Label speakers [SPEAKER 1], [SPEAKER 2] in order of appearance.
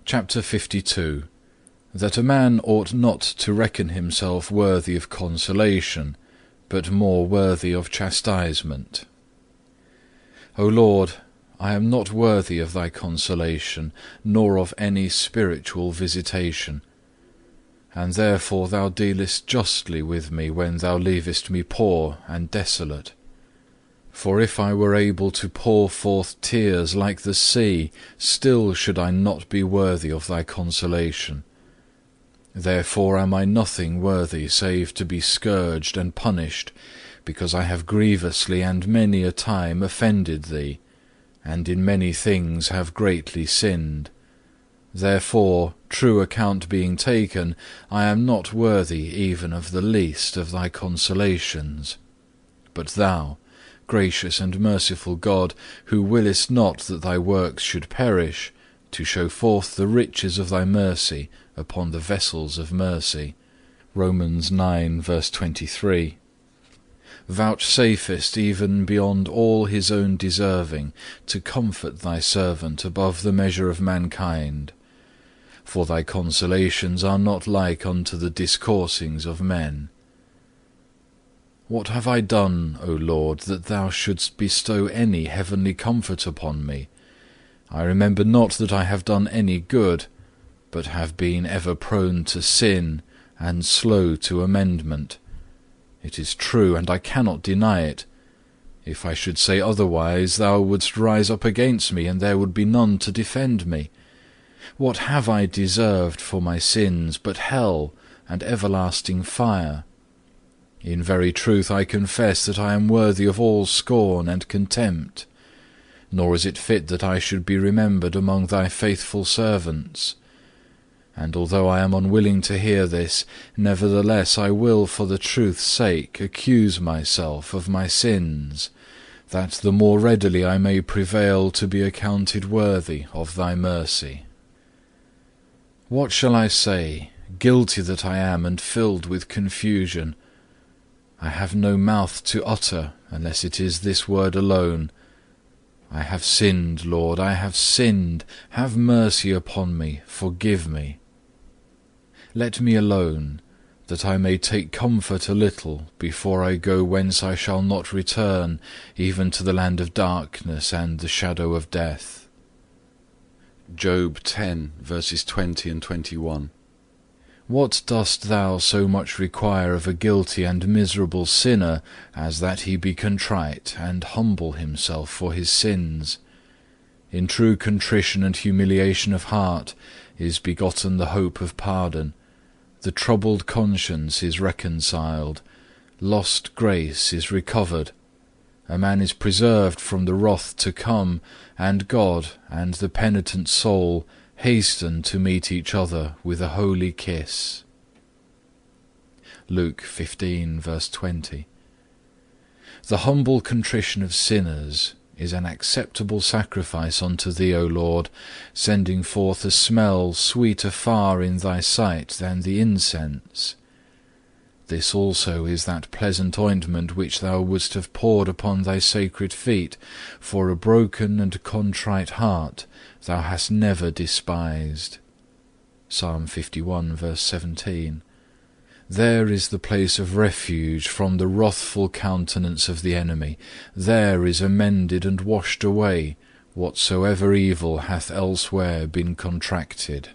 [SPEAKER 1] Chapter 52. That a man ought not to reckon himself worthy of consolation, but more worthy of chastisement. O Lord, I am not worthy of thy consolation, nor of any spiritual visitation. And therefore thou dealest justly with me when thou leavest me poor and desolate. For if I were able to pour forth tears like the sea, still should I not be worthy of thy consolation. Therefore am I nothing worthy save to be scourged and punished, because I have grievously and many a time offended thee, and in many things have greatly sinned. Therefore, true account being taken, I am not worthy even of the least of thy consolations. But thou, gracious and merciful God, who willest not that thy works should perish, to show forth the riches of thy mercy upon the vessels of mercy, Romans 9 verse 23, vouchsafest even beyond all his own deserving to comfort thy servant above the measure of mankind. For thy consolations are not like unto the discoursings of men. What have I done, O Lord, that thou shouldst bestow any heavenly comfort upon me? I remember not that I have done any good, but have been ever prone to sin, and slow to amendment. It is true, and I cannot deny it. If I should say otherwise, thou wouldst rise up against me, and there would be none to defend me. What have I deserved for my sins but hell and everlasting fire? In very truth I confess that I am worthy of all scorn and contempt. Nor is it fit that I should be remembered among thy faithful servants. And although I am unwilling to hear this, nevertheless I will for the truth's sake accuse myself of my sins, that the more readily I may prevail to be accounted worthy of thy mercy. What shall I say, guilty that I am and filled with confusion? I have no mouth to utter, unless it is this word alone: I have sinned, Lord, I have sinned. Have mercy upon me, forgive me. Let me alone, that I may take comfort a little before I go whence I shall not return, even to the land of darkness and the shadow of death. Job 10 verses 20 and 21. What dost thou so much require of a guilty and miserable sinner, as that he be contrite, and humble himself for his sins? In true contrition and humiliation of heart is begotten the hope of pardon. The troubled conscience is reconciled. Lost grace is recovered. A man is preserved from the wrath to come, and God and the penitent soul hasten to meet each other with a holy kiss. Luke 15 verse 20. The humble contrition of sinners is an acceptable sacrifice unto thee, O Lord, sending forth a smell sweeter far in thy sight than the incense. This also is that pleasant ointment which thou wouldst have poured upon thy sacred feet, for a broken and contrite heart thou hast never despised. Psalm 51 verse 17. There is the place of refuge from the wrathful countenance of the enemy. There is amended and washed away whatsoever evil hath elsewhere been contracted.